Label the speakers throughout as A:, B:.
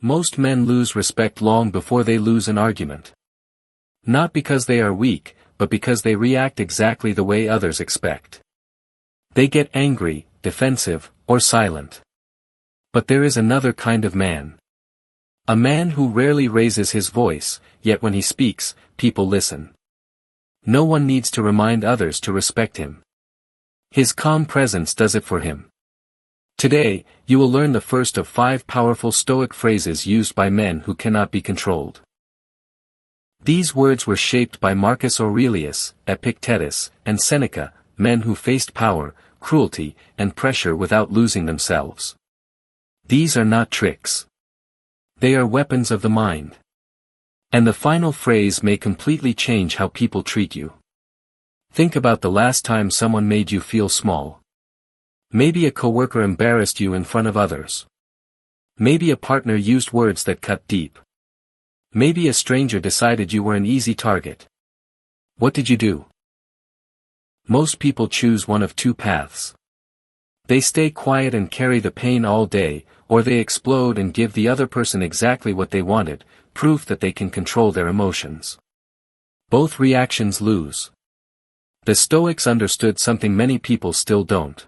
A: Most men lose respect long before they lose an argument. Not because they are weak, but because they react exactly the way others expect. They get angry, defensive, or silent. But there is another kind of man. A man who rarely raises his voice, yet when he speaks, people listen. No one needs to remind others to respect him. His calm presence does it for him. Today, you will learn the first of 5 powerful Stoic phrases used by men who cannot be controlled. These words were shaped by Marcus Aurelius, Epictetus, and Seneca, men who faced power, cruelty, and pressure without losing themselves. These are not tricks. They are weapons of the mind. And the final phrase may completely change how people treat you. Think about the last time someone made you feel small. Maybe a coworker embarrassed you in front of others. Maybe a partner used words that cut deep. Maybe a stranger decided you were an easy target. What did you do? Most people choose one of 2 paths. They stay quiet and carry the pain all day, or they explode and give the other person exactly what they wanted, proof that they can control their emotions. Both reactions lose. The Stoics understood something many people still don't.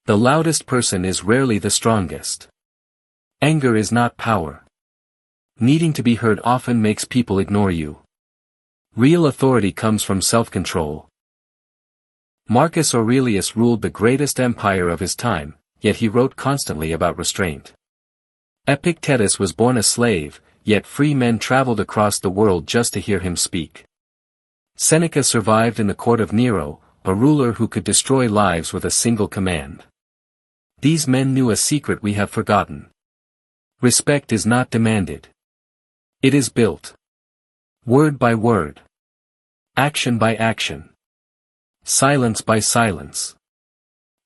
A: The loudest person is rarely the strongest. Anger is not power. Needing to be heard often makes people ignore you. Real authority comes from self-control. Marcus Aurelius ruled the greatest empire of his time, yet he wrote constantly about restraint. Epictetus was born a slave, yet free men traveled across the world just to hear him speak. Seneca survived in the court of Nero, a ruler who could destroy lives with a single command. These men knew a secret we have forgotten. Respect is not demanded. It is built. Word by word. Action by action. Silence by silence.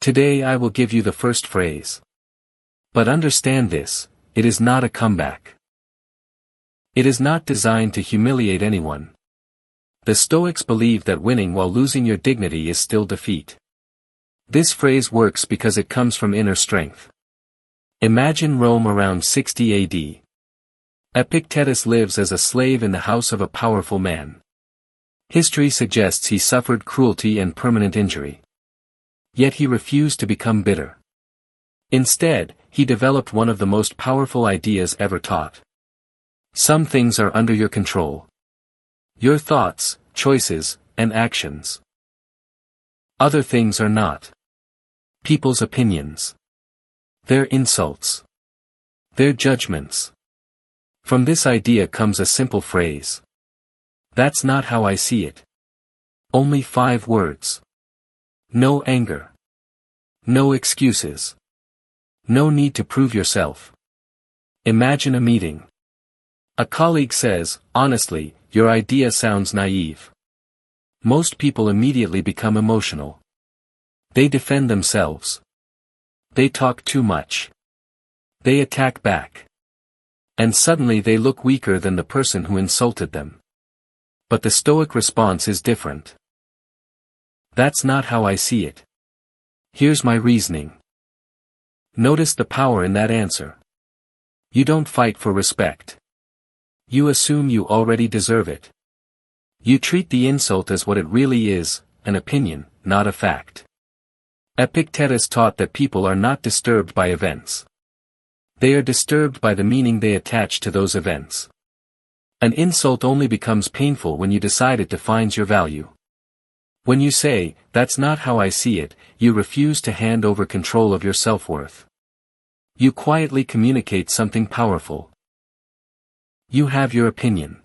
A: Today I will give you the first phrase. But understand this, it is not a comeback. It is not designed to humiliate anyone. The Stoics believe that winning while losing your dignity is still defeat. This phrase works because it comes from inner strength. Imagine Rome around 60 AD. Epictetus lives as a slave in the house of a powerful man. History suggests he suffered cruelty and permanent injury. Yet he refused to become bitter. Instead, he developed one of the most powerful ideas ever taught. Some things are under your control. Your thoughts, choices, and actions. Other things are not. People's opinions. Their insults. Their judgments. From this idea comes a simple phrase. That's not how I see it. Only 5 words. No anger. No excuses. No need to prove yourself. Imagine a meeting. A colleague says, honestly, your idea sounds naive. Most people immediately become emotional. They defend themselves. They talk too much. They attack back. And suddenly they look weaker than the person who insulted them. But the Stoic response is different. That's not how I see it. Here's my reasoning. Notice the power in that answer. You don't fight for respect. You assume you already deserve it. You treat the insult as what it really is, an opinion, not a fact. Epictetus taught that people are not disturbed by events. They are disturbed by the meaning they attach to those events. An insult only becomes painful when you decide it defines your value. When you say, that's not how I see it, you refuse to hand over control of your self-worth. You quietly communicate something powerful. You have your opinion.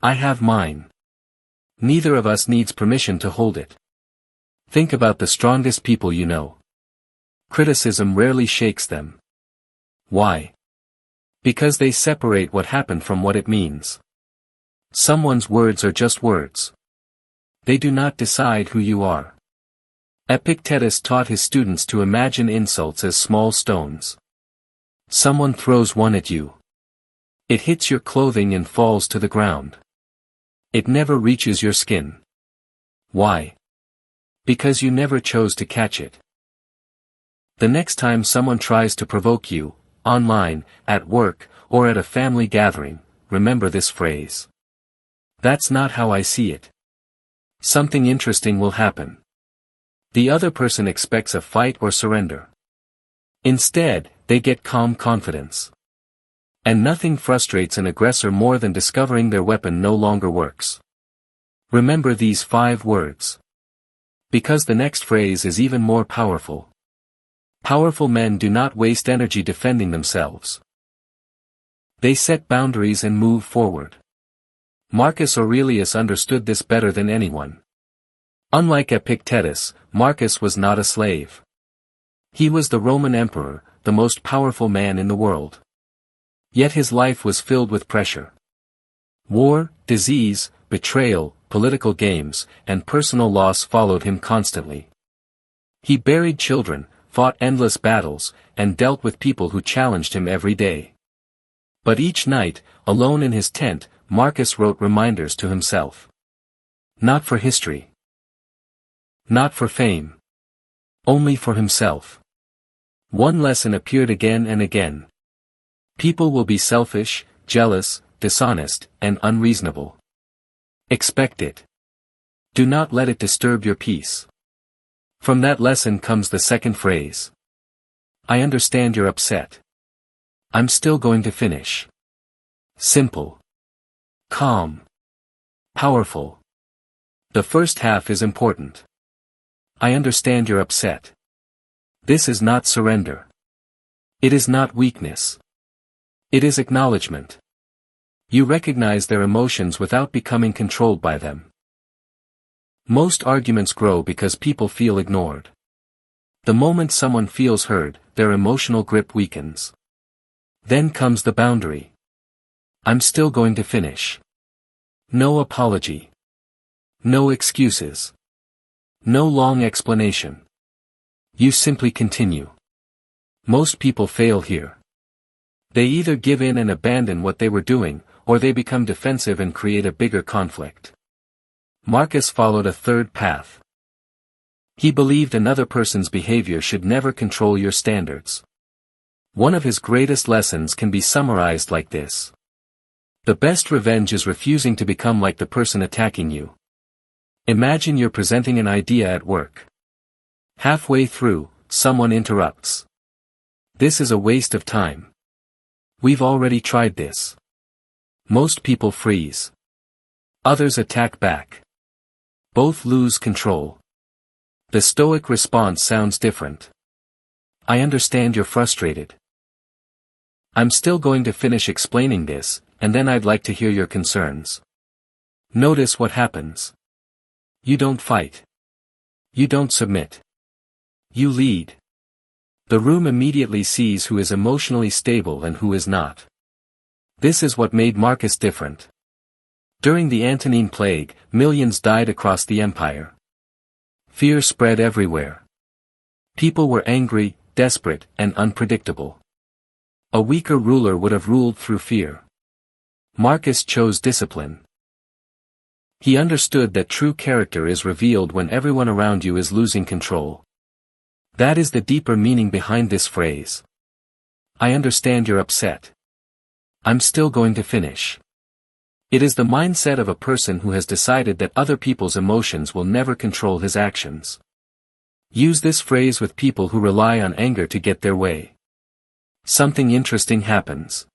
A: I have mine. Neither of us needs permission to hold it. Think about the strongest people you know. Criticism rarely shakes them. Why? Because they separate what happened from what it means. Someone's words are just words. They do not decide who you are. Epictetus taught his students to imagine insults as small stones. Someone throws one at you. It hits your clothing and falls to the ground. It never reaches your skin. Why? Because you never chose to catch it. The next time someone tries to provoke you, online, at work, or at a family gathering, remember this phrase. That's not how I see it. Something interesting will happen. The other person expects a fight or surrender. Instead, they get calm confidence. And nothing frustrates an aggressor more than discovering their weapon no longer works. Remember these 5 words. Because the next phrase is even more powerful. Powerful men do not waste energy defending themselves. They set boundaries and move forward. Marcus Aurelius understood this better than anyone. Unlike Epictetus, Marcus was not a slave. He was the Roman emperor, the most powerful man in the world. Yet his life was filled with pressure. War, disease, betrayal, political games, and personal loss followed him constantly. He buried children, fought endless battles, and dealt with people who challenged him every day. But each night, alone in his tent, Marcus wrote reminders to himself. Not for history. Not for fame. Only for himself. One lesson appeared again and again. People will be selfish, jealous, dishonest, and unreasonable. Expect it. Do not let it disturb your peace. From that lesson comes the second phrase. I understand you're upset. I'm still going to finish. Simple. Calm. Powerful. The first half is important. I understand you're upset. This is not surrender. It is not weakness. It is acknowledgement. You recognize their emotions without becoming controlled by them. Most arguments grow because people feel ignored. The moment someone feels heard, their emotional grip weakens. Then comes the boundary. I'm still going to finish. No apology. No excuses. No long explanation. You simply continue. Most people fail here. They either give in and abandon what they were doing, or they become defensive and create a bigger conflict. Marcus followed a third path. He believed another person's behavior should never control your standards. One of his greatest lessons can be summarized like this. The best revenge is refusing to become like the person attacking you. Imagine you're presenting an idea at work. Halfway through, someone interrupts. This is a waste of time. We've already tried this. Most people freeze. Others attack back. Both lose control. The Stoic response sounds different. I understand you're frustrated. I'm still going to finish explaining this, and then I'd like to hear your concerns. Notice what happens. You don't fight. You don't submit. You lead. The room immediately sees who is emotionally stable and who is not. This is what made Marcus different. During the Antonine Plague, millions died across the empire. Fear spread everywhere. People were angry, desperate, and unpredictable. A weaker ruler would have ruled through fear. Marcus chose discipline. He understood that true character is revealed when everyone around you is losing control. That is the deeper meaning behind this phrase. I understand you're upset. I'm still going to finish. It is the mindset of a person who has decided that other people's emotions will never control his actions. Use this phrase with people who rely on anger to get their way. Something interesting happens.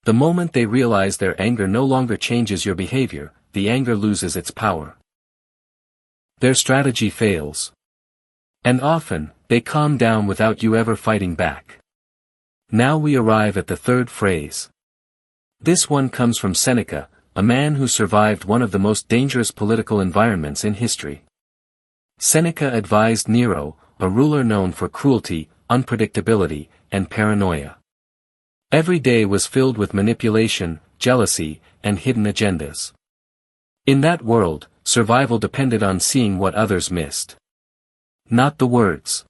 A: The moment they realize their anger no longer changes your behavior, the anger loses its power. Their strategy fails. And often, they calm down without you ever fighting back. Now we arrive at the third phrase. This one comes from Seneca, a man who survived one of the most dangerous political environments in history. Seneca advised Nero, a ruler known for cruelty, unpredictability, and paranoia. Every day was filled with manipulation, jealousy, and hidden agendas. In that world, survival depended on seeing what others missed. Not the words.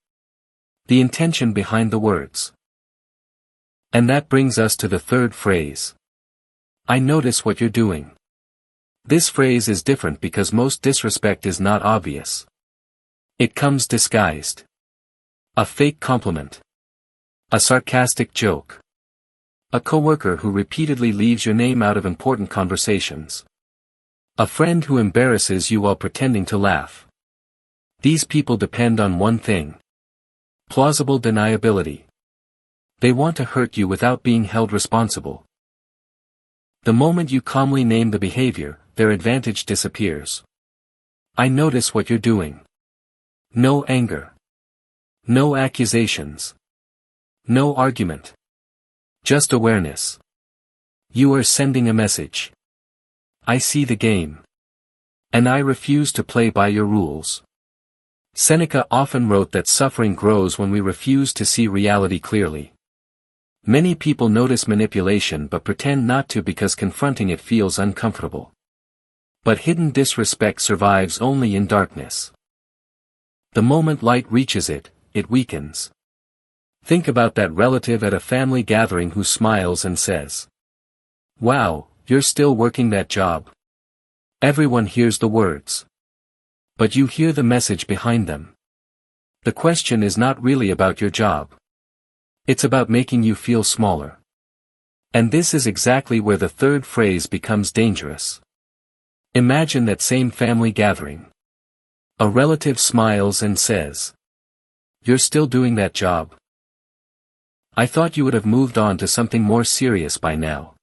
A: The intention behind the words. And that brings us to the third phrase. I notice what you're doing. This phrase is different because most disrespect is not obvious. It comes disguised. A fake compliment. A sarcastic joke. A coworker who repeatedly leaves your name out of important conversations. A friend who embarrasses you while pretending to laugh. These people depend on one thing. Plausible deniability. They want to hurt you without being held responsible. The moment you calmly name the behavior, their advantage disappears. I notice what you're doing. No anger. No accusations. No argument. Just awareness. You are sending a message. I see the game. And I refuse to play by your rules. Seneca often wrote that suffering grows when we refuse to see reality clearly. Many people notice manipulation but pretend not to because confronting it feels uncomfortable. But hidden disrespect survives only in darkness. The moment light reaches it, it weakens. Think about that relative at a family gathering who smiles and says, "Wow, you're still working that job." Everyone hears the words. But you hear the message behind them. The question is not really about your job. It's about making you feel smaller. And this is exactly where the third phrase becomes dangerous. Imagine that same family gathering. A relative smiles and says, "You're still doing that job. I thought you would have moved on to something more serious by now."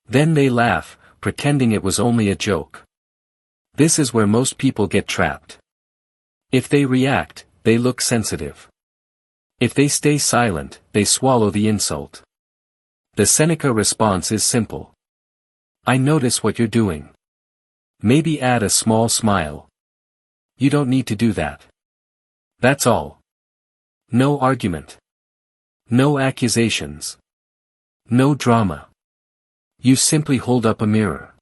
A: Then they laugh, pretending it was only a joke. This is where most people get trapped. If they react, they look sensitive. If they stay silent, they swallow the insult. The Seneca response is simple. I notice what you're doing. Maybe add a small smile. You don't need to do that. That's all. No argument. No accusations. No drama. You simply hold up a mirror.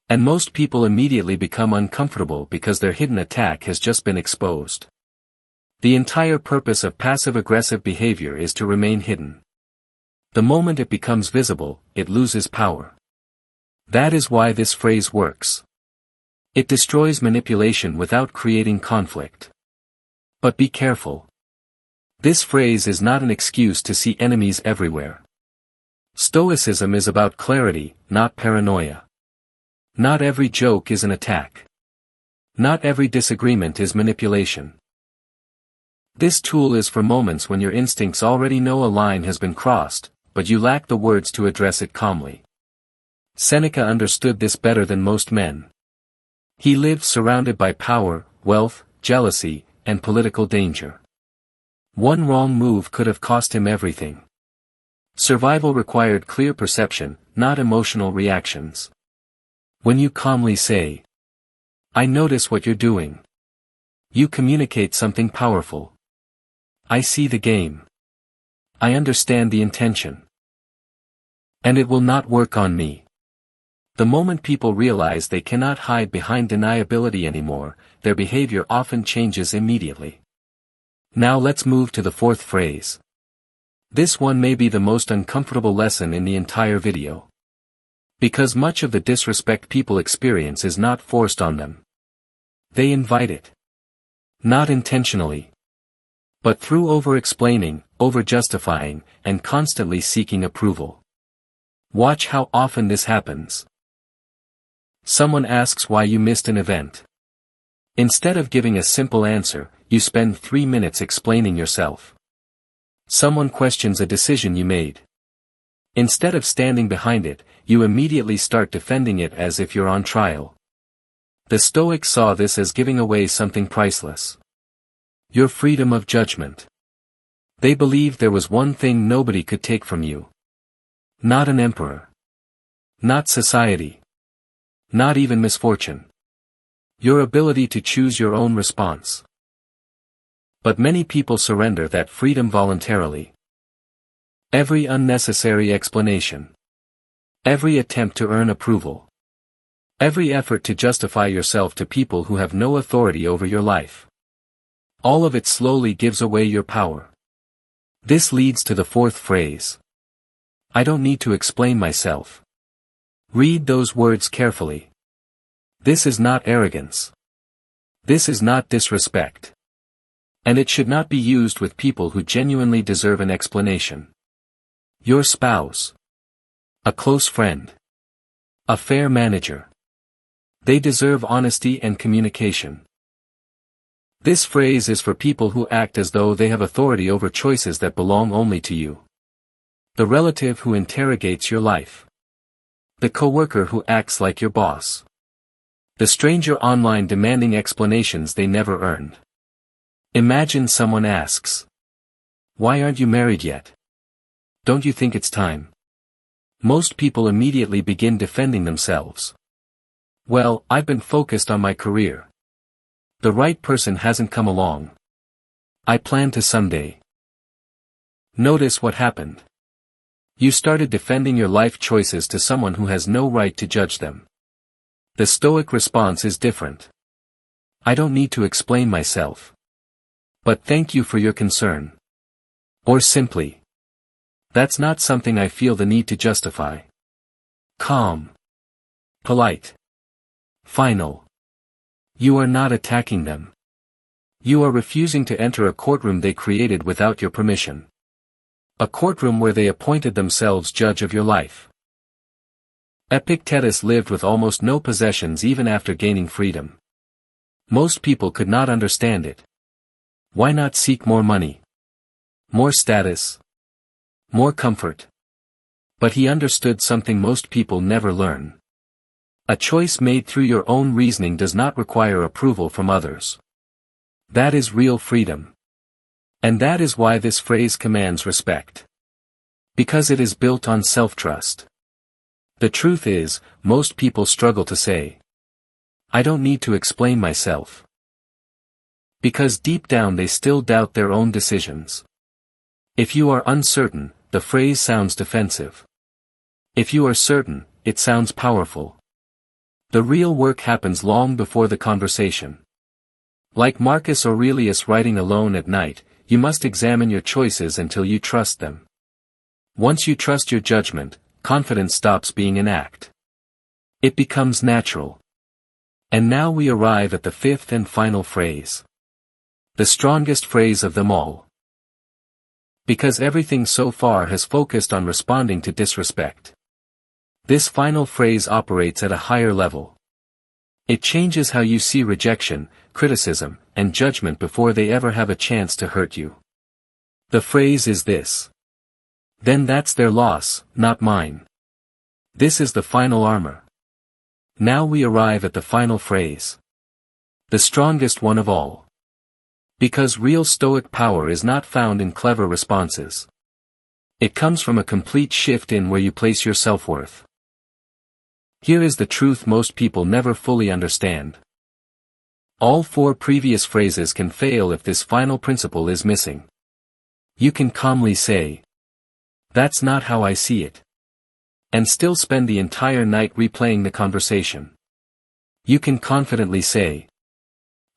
A: And most people immediately become uncomfortable because their hidden attack has just been exposed. The entire purpose of passive-aggressive behavior is to remain hidden. The moment it becomes visible, it loses power. That is why this phrase works. It destroys manipulation without creating conflict. But be careful. This phrase is not an excuse to see enemies everywhere. Stoicism is about clarity, not paranoia. Not every joke is an attack. Not every disagreement is manipulation. This tool is for moments when your instincts already know a line has been crossed, but you lack the words to address it calmly. Seneca understood this better than most men. He lived surrounded by power, wealth, jealousy, and political danger. One wrong move could have cost him everything. Survival required clear perception, not emotional reactions. When you calmly say, "I notice what you're doing," you communicate something powerful. I see the game. I understand the intention. And it will not work on me. The moment people realize they cannot hide behind deniability anymore, their behavior often changes immediately. Now let's move to the fourth phrase. This one may be the most uncomfortable lesson in the entire video. Because much of the disrespect people experience is not forced on them. They invite it. Not intentionally. But through over-explaining, over-justifying, and constantly seeking approval. Watch how often this happens. Someone asks why you missed an event. Instead of giving a simple answer, you spend 3 minutes explaining yourself. Someone questions a decision you made. Instead of standing behind it, you immediately start defending it as if you're on trial. The Stoics saw this as giving away something priceless. Your freedom of judgment. They believed there was one thing nobody could take from you. Not an emperor. Not society. Not even misfortune. Your ability to choose your own response. But many people surrender that freedom voluntarily. Every unnecessary explanation. Every attempt to earn approval. Every effort to justify yourself to people who have no authority over your life. All of it slowly gives away your power. This leads to the fourth phrase. I don't need to explain myself. Read those words carefully. This is not arrogance. This is not disrespect. And it should not be used with people who genuinely deserve an explanation. Your spouse. A close friend. A fair manager. They deserve honesty and communication. This phrase is for people who act as though they have authority over choices that belong only to you. The relative who interrogates your life. The coworker who acts like your boss. The stranger online demanding explanations they never earned. Imagine someone asks, "Why aren't you married yet? Don't you think it's time?" Most people immediately begin defending themselves. "Well, I've been focused on my career. The right person hasn't come along. I plan to someday." Notice what happened. You started defending your life choices to someone who has no right to judge them. The Stoic response is different. "I don't need to explain myself. But thank you for your concern." Or simply, "That's not something I feel the need to justify." Calm. Polite. Final. You are not attacking them. You are refusing to enter a courtroom they created without your permission. A courtroom where they appointed themselves judge of your life. Epictetus lived with almost no possessions even after gaining freedom. Most people could not understand it. Why not seek more money? More status? More comfort? But he understood something most people never learn. A choice made through your own reasoning does not require approval from others. That is real freedom. And that is why this phrase commands respect. Because it is built on self-trust. The truth is, most people struggle to say, "I don't need to explain myself." Because deep down they still doubt their own decisions. If you are uncertain, the phrase sounds defensive. If you are certain, it sounds powerful. The real work happens long before the conversation. Like Marcus Aurelius writing alone at night, you must examine your choices until you trust them. Once you trust your judgment, confidence stops being an act. It becomes natural. And now we arrive at the fifth and final phrase. The strongest phrase of them all. Because everything so far has focused on responding to disrespect. This final phrase operates at a higher level. It changes how you see rejection, criticism, and judgment before they ever have a chance to hurt you. The phrase is this. "Then that's their loss, not mine." This is the final armor. Now we arrive at the final phrase. The strongest one of all. Because real Stoic power is not found in clever responses. It comes from a complete shift in where you place your self-worth. Here is the truth most people never fully understand. All four previous phrases can fail if this final principle is missing. You can calmly say, "That's not how I see it," and still spend the entire night replaying the conversation. You can confidently say,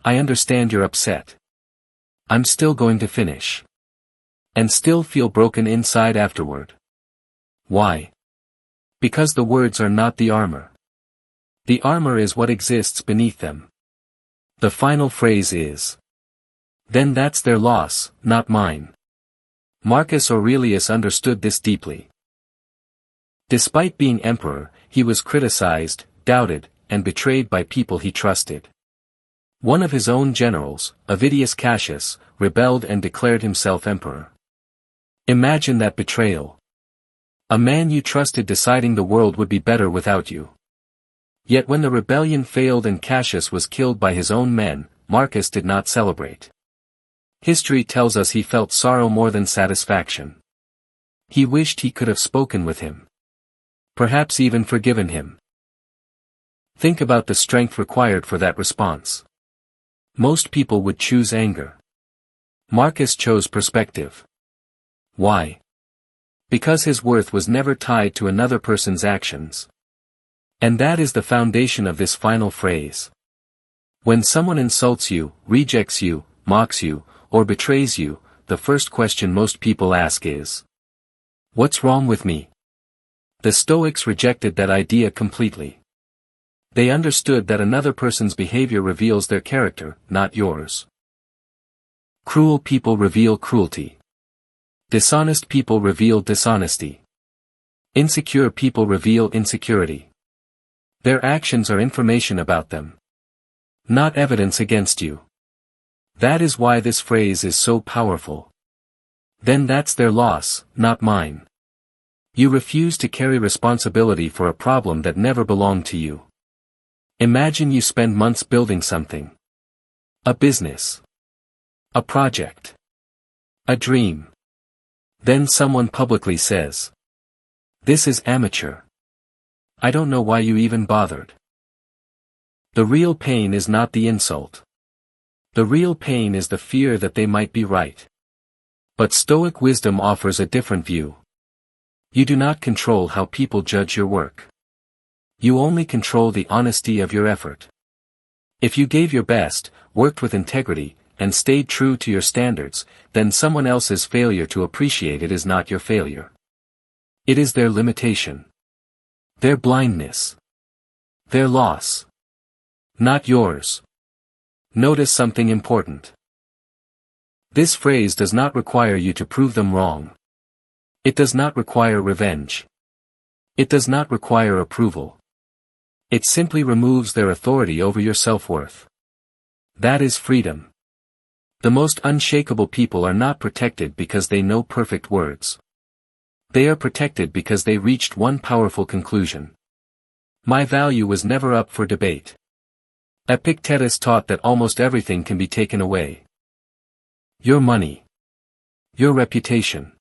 A: "I understand you're upset. I'm still going to finish," and still feel broken inside afterward. Why? Because the words are not the armor. The armor is what exists beneath them. The final phrase is, "Then that's their loss, not mine." Marcus Aurelius understood this deeply. Despite being emperor, he was criticized, doubted, and betrayed by people he trusted. One of his own generals, Avidius Cassius, rebelled and declared himself emperor. Imagine that betrayal. A man you trusted deciding the world would be better without you. Yet when the rebellion failed and Cassius was killed by his own men, Marcus did not celebrate. History tells us he felt sorrow more than satisfaction. He wished he could have spoken with him. Perhaps even forgiven him. Think about the strength required for that response. Most people would choose anger. Marcus chose perspective. Why? Because his worth was never tied to another person's actions. And that is the foundation of this final phrase. When someone insults you, rejects you, mocks you, or betrays you, the first question most people ask is, "What's wrong with me?" The Stoics rejected that idea completely. They understood that another person's behavior reveals their character, not yours. Cruel people reveal cruelty. Dishonest people reveal dishonesty. Insecure people reveal insecurity. Their actions are information about them, not evidence against you. That is why this phrase is so powerful. Then that's their loss, not mine. You refuse to carry responsibility for a problem that never belonged to you. Imagine you spend months building something. A business. A project. A dream. Then someone publicly says, "This is amateur. I don't know why you even bothered." The real pain is not the insult. The real pain is the fear that they might be right. But Stoic wisdom offers a different view. You do not control how people judge your work. You only control the honesty of your effort. If you gave your best, worked with integrity, and stayed true to your standards, then someone else's failure to appreciate it is not your failure. It is their limitation. Their blindness. Their loss. Not yours. Notice something important. This phrase does not require you to prove them wrong. It does not require revenge. It does not require approval. It simply removes their authority over your self-worth. That is freedom. The most unshakable people are not protected because they know perfect words. They are protected because they reached one powerful conclusion. My value was never up for debate. Epictetus taught that almost everything can be taken away. Your money. Your reputation.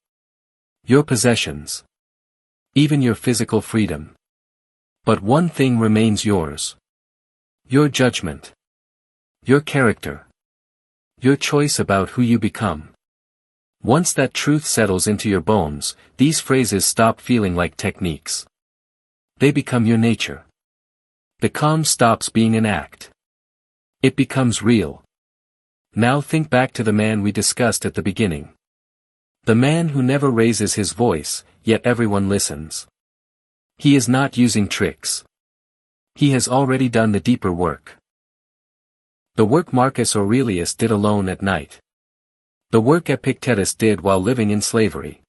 A: Your possessions. Even your physical freedom. But one thing remains yours. Your judgment. Your character. Your choice about who you become. Once that truth settles into your bones, these phrases stop feeling like techniques. They become your nature. The calm stops being an act. It becomes real. Now think back to the man we discussed at the beginning. The man who never raises his voice, yet everyone listens. He is not using tricks. He has already done the deeper work. The work Marcus Aurelius did alone at night. The work Epictetus did while living in slavery.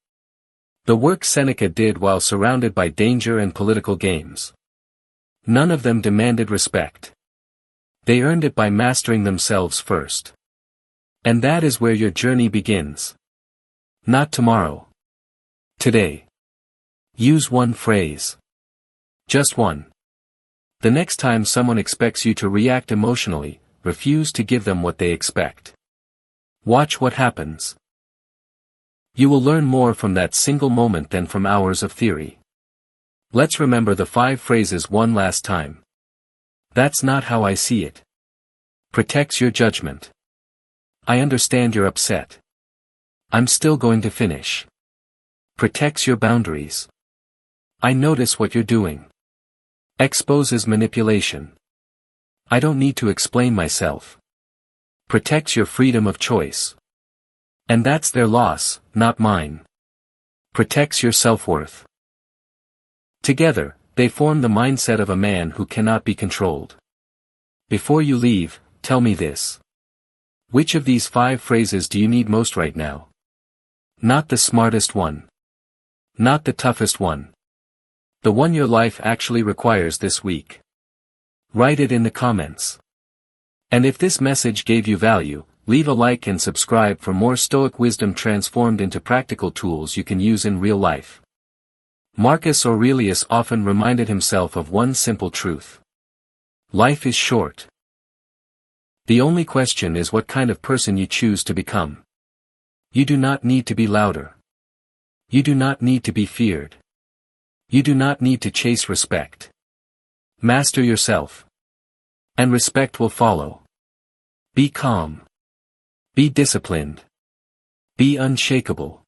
A: The work Seneca did while surrounded by danger and political games. None of them demanded respect. They earned it by mastering themselves first. And that is where your journey begins. Not tomorrow. Today. Use one phrase. Just one. The next time someone expects you to react emotionally, refuse to give them what they expect. Watch what happens. You will learn more from that single moment than from hours of theory. Let's remember the 5 phrases one last time. That's not how I see it. Protects your judgment. I understand you're upset. I'm still going to finish. Protects your boundaries. I notice what you're doing. Exposes manipulation. I don't need to explain myself. Protects your freedom of choice. And that's their loss, not mine. Protects your self-worth. Together, they form the mindset of a man who cannot be controlled. Before you leave, tell me this. Which of these 5 phrases do you need most right now? Not the smartest one. Not the toughest one. The one your life actually requires this week. Write it in the comments. And if this message gave you value, leave a like and subscribe for more Stoic wisdom transformed into practical tools you can use in real life. Marcus Aurelius often reminded himself of one simple truth. Life is short. The only question is what kind of person you choose to become. You do not need to be louder. You do not need to be feared. You do not need to chase respect. Master yourself. And respect will follow. Be calm. Be disciplined. Be unshakable.